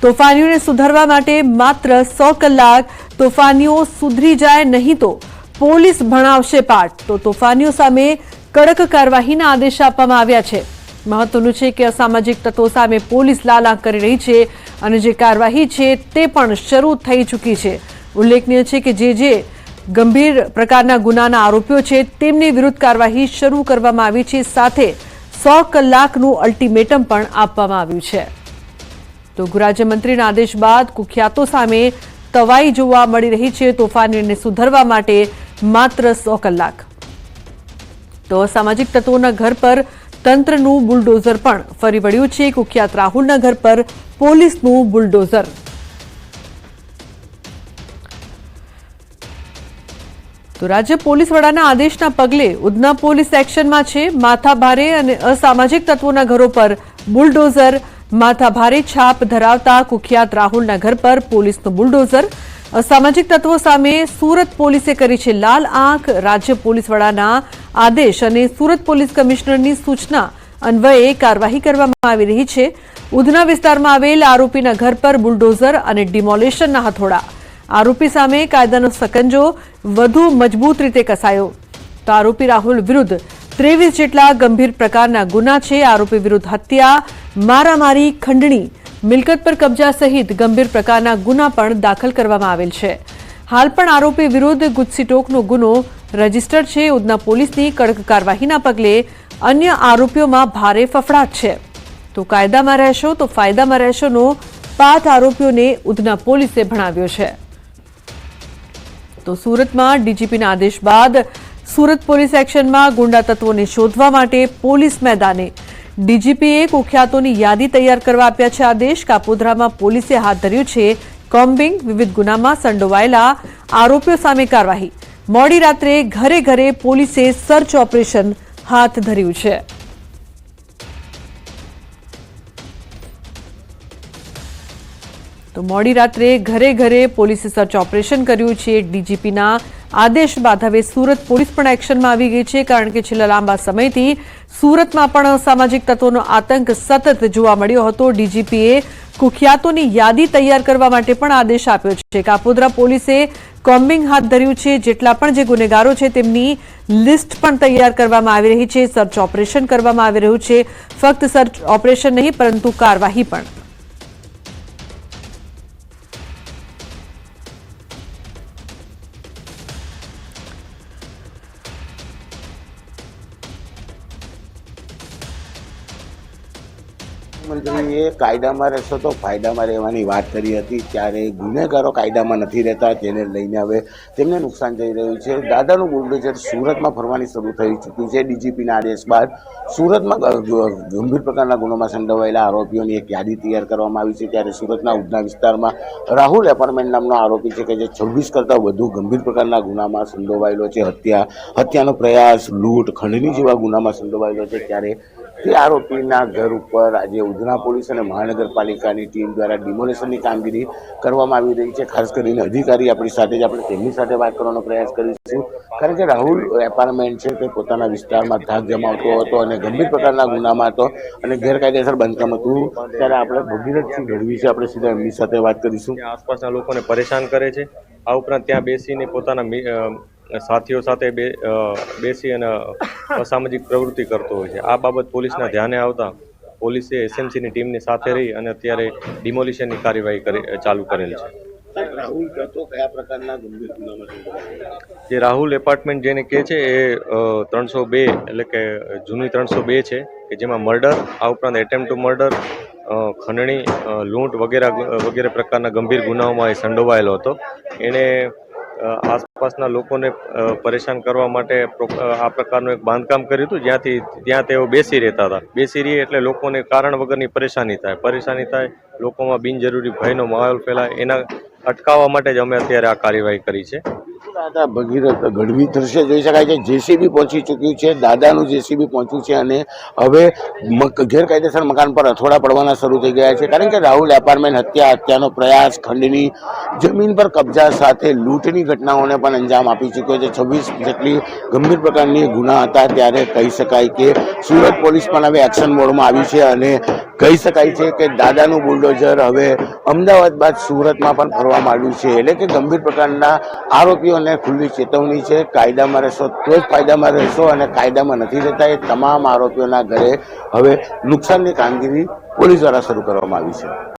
તોફાનીઓને સુધારવા માટે માત્ર 100 કલાક, તોફાનીઓ સુધરી જાય નહીં તો પોલીસ ભણાવશે પાઠ। તો તોફાનીઓ સામે કડક કાર્યવાહીના આદેશ આપવામાં આવ્યા છે। મહત્વનું છે કે અસામાજિક તત્વો સામે પોલીસ લાલ આંખ કરી રહી છે અને જે કાર્યવાહી છે તે પણ શરૂ થઈ ચૂકી છે। ઉલ્લેખનીય છે કે જે ગંભીર પ્રકારના ગુનાના આરોપીઓ છે તેમની વિરુદ્ધ કાર્યવાહી શરૂ કરવામાં આવી છે, સાથે 100 કલાકનું અલ્ટિમેટમ પણ આપવામાં આવ્યું છે। તો ગૃહરાજ્યમંત્રીના આદેશ બાદ કુખ્યાતો સામે તવાઈ જોવા મળી રહી છે। તોફાનીઓને સુધારવા માટે માત્ર 100 કલાક। તો અસામાજિક તત્વોના ઘર પર તંત્રનું બુલડોઝર પણ ફરી વળ્યું છે। કુખ્યાત રાહુલના ઘર પર પોલીસનું બુલડોઝર। તો રાજ્ય પોલીસ વડાના આદેશના પગલે ઉધના પોલીસ એક્શનમાં છે। માથાભારે અને અસામાજિક તત્વોના ઘરો પર બુલડોઝર। માથાભારે છાપ ધરાવતા કુખ્યાત રાહુલના ઘર પર પોલીસનું બુલડોઝર। અસામાજિક તત્વો સામે સુરત પોલીસે કરી છે લાલ આંખ। રાજ્ય પોલીસ વડાના આદેશ અને સુરત પોલીસ કમિશનરની સૂચના અન્વયે કાર્યવાહી કરવામાં આવી રહી છે। ઉધના વિસ્તારમાં આવેલ આરોપીના ઘર પર બુલડોઝર અને ડિમોલેશનના હથોડા। આરોપી સામે કાયદાનો સકંજો વધુ મજબૂત રીતે કસાયો। તો આરોપી રાહુલ વિરુદ્ધ 23 જેટલા ગંભીર પ્રકારના ગુના છે। આરોપી વિરુદ્ધ હત્યા, મારામારી, ખંડણી, મિલકત પર કબજા સહિત ગંભીર પ્રકારના ગુના પણ દાખલ કરવામાં આવેલ છે। હાલ પણ આરોપી વિરુદ્ધ ગુજસીટોકનો ગુનો રજીસ્ટર્ડ છે। ઉધના પોલીસની કડક કાર્યવાહીના પગલે અન્ય આરોપીઓમાં ભારે ફફડાટ છે। તો કાયદામાં રહેશો તો ફાયદામાં રહેશોનો પાઠ આરોપીઓને ઉધના પોલીસે ભણાવ્યો છે। તો સુરતમાં ડીજીપીના આદેશ બાદ સુરત પોલીસ એક્શનમાં ગુંડા તત્વોને શોધવા માટે પોલીસ મેદાને। ડીજીપીએ કુખ્યાતોની યાદી તૈયાર કરવા આપ્યા છે આદેશ। કાપોદ્રામાં પોલીસે હાથ ધર્યું છે કોમ્બિંગ। વિવિધ ગુનામાં સંડોવાયેલા આરોપીઓ સામે કાર્યવાહી। મોડી રાત્રે ઘરે ઘરે પોલીસે સર્ચ ઓપરેશન હાથ ધર્યું છે। તો મોડી રાત્રે ઘરે ઘરે પોલીસે સર્ચ ઓપરેશન કર્યું છે। ડીજીપીના આદેશ બાદ હવે સુરત પોલીસ પણ એક્શનમાં આવી ગઈ છે, કારણ કે છેલ્લા લાંબા સમયથી સુરતમાં પણ અસામાજિક તત્વોનો આતંક સતત જોવા મળ્યો હતો। ડીજીપીએ કુખ્યાતોની યાદી તૈયાર કરવા માટે પણ આદેશ આપ્યો છે। કાપોદ્રા પોલીસે કોમ્બિંગ હાથ ધર્યું છે। જેટલા પણ જે ગુનેગારો છે તેમની લિસ્ટ પણ તૈયાર કરવામાં આવી રહી છે। સર્ચ ઓપરેશન કરવામાં આવી રહ્યું છે। ફક્ત સર્ચ ઓપરેશન નહીં પરંતુ કાર્યવાહી પણ। મંત્રીએ કાયદામાં રહેશો તો ફાયદામાં રહેવાની વાત કરી હતી, ત્યારે ગુનેગારો કાયદામાં નથી રહેતા, તેને લઈને હવે તેમને નુકસાન થઈ રહ્યું છે। દાદાનું બુલડોઝર સુરતમાં ફરવાની શરૂ થઈ ચૂક્યું છે। ડીજીપીના આદેશ બાદ સુરતમાં ગંભીર પ્રકારના ગુનામાં સંડોવાયેલા આરોપીઓની એક યાદી તૈયાર કરવામાં આવી છે। ત્યારે સુરતના ઉધના વિસ્તારમાં રાહુલ એપાર્ટમેન્ટ નામનો આરોપી છે કે જે 26 કરતાં વધુ ગંભીર પ્રકારના ગુનામાં સંડોવાયેલો છે। હત્યાનો પ્રયાસ, લૂંટ, ખંડણી જેવા ગુનામાં સંડોવાયેલો છે। ત્યારે તે આરોપીના ઘર ઉપર આજે ઉધના પોલીસ અને મહાનગરપાલિકાની ટીમ દ્વારા ડિમોલેશનની કામગીરી કરવામાં આવી રહી છે। ખાસ કરીને અધિકારી આપણી સાથે જ, આપણે તેમની સાથે વાત કરવાનો પ્રયાસ કરીશું, કારણ કે રાહુલ એપાર્ટમેન્ટ છે તે પોતાના વિસ્તારમાં ધાક જમાવતો હતો અને ગંભીર પ્રકારના ગુનામાં હતો અને ગેરકાયદેસર બાંધકામ હતું। ત્યારે આપણે ભગીરથસિંહ ગઢવી છે, આપણે સીધા એમની સાથે વાત કરીશું। આસપાસના લોકોને પરેશાન કરે છે। આ ઉપરાંત ત્યાં બેસીને પોતાના સાથીઓ સાથે બેસી અને અસામાજિક પ્રવૃત્તિ કરતો હોય છે। આ બાબત પોલીસના ધ્યાને આવતા પોલીસે એસએમસીની ટીમની સાથે રહી અને અત્યારે ડિમોલિશનની કાર્યવાહી ચાલુ કરેલ છે। રાહુલ તો કયા પ્રકારના ગંભીર ગુનામાં? જે રાહુલ એપાર્ટમેન્ટ જેને કહે છે એ 302 એટલે કે જૂની 302 છે, કે જેમાં મર્ડર, આ ઉપરાંત એટેમ્પ ટુ મર્ડર, ખંડણી, લૂંટ વગેરે પ્રકારના ગંભીર ગુનાઓમાં એ સંડોવાયેલો હતો। એણે આસપાસના લોકોને પરેશાન કરવા માટે આ પ્રકારનું એક બાંધકામ કર્યું હતું, જ્યાં તેઓ બેસી રહેતા હતા। બેસી રહે એટલે લોકોને કારણ વગરની પરેશાની થાય, લોકોમાં બિનજરૂરી ભયનો માહોલ ફેલાય, એના અટકાવવા માટે જ અમે અત્યારે આ કાર્યવાહી કરી છે। દાદા ભગીરથ ગઢવી દ્રશ્ય જોઈ શકાય છે, જેસીબી પહોંચી ચૂક્યું છે, દાદાનું જેસીબી પહોંચ્યું છે અને હવે ગેરકાયદેસર મકાન પર અથોડા પડવાના શરૂ થઈ ગયા છે, કારણ કે રાહુલ એપાર્ટમેન્ટ હત્યાનો પ્રયાસ, ખંડની, જમીન પર કબજા સાથે લૂંટની ઘટનાઓને પણ અંજામ આપી ચૂક્યો છે। 26 જેટલી ગંભીર પ્રકારની ગુના હતા। ત્યારે કહી શકાય કે સુરત પોલીસ પણ હવે એક્શન મોડમાં આવી છે અને કહી શકાય છે કે દાદાનું બુલડોઝર હવે અમદાવાદ બાદ સુરતમાં પણ ફરવા માંડ્યું છે. એટલે કે ગંભીર પ્રકારના આરોપીઓને ખુલ્લી ચેતવણી છે. કાયદામાં રહેશો તો જ ફાયદામાં રહેશો, અને કાયદામાં નથી રહેતા એ તમામ આરોપીઓના ઘરે હવે નુકસાનની કામગીરી પોલીસ દ્વારા શરૂ કરવામાં આવી છે.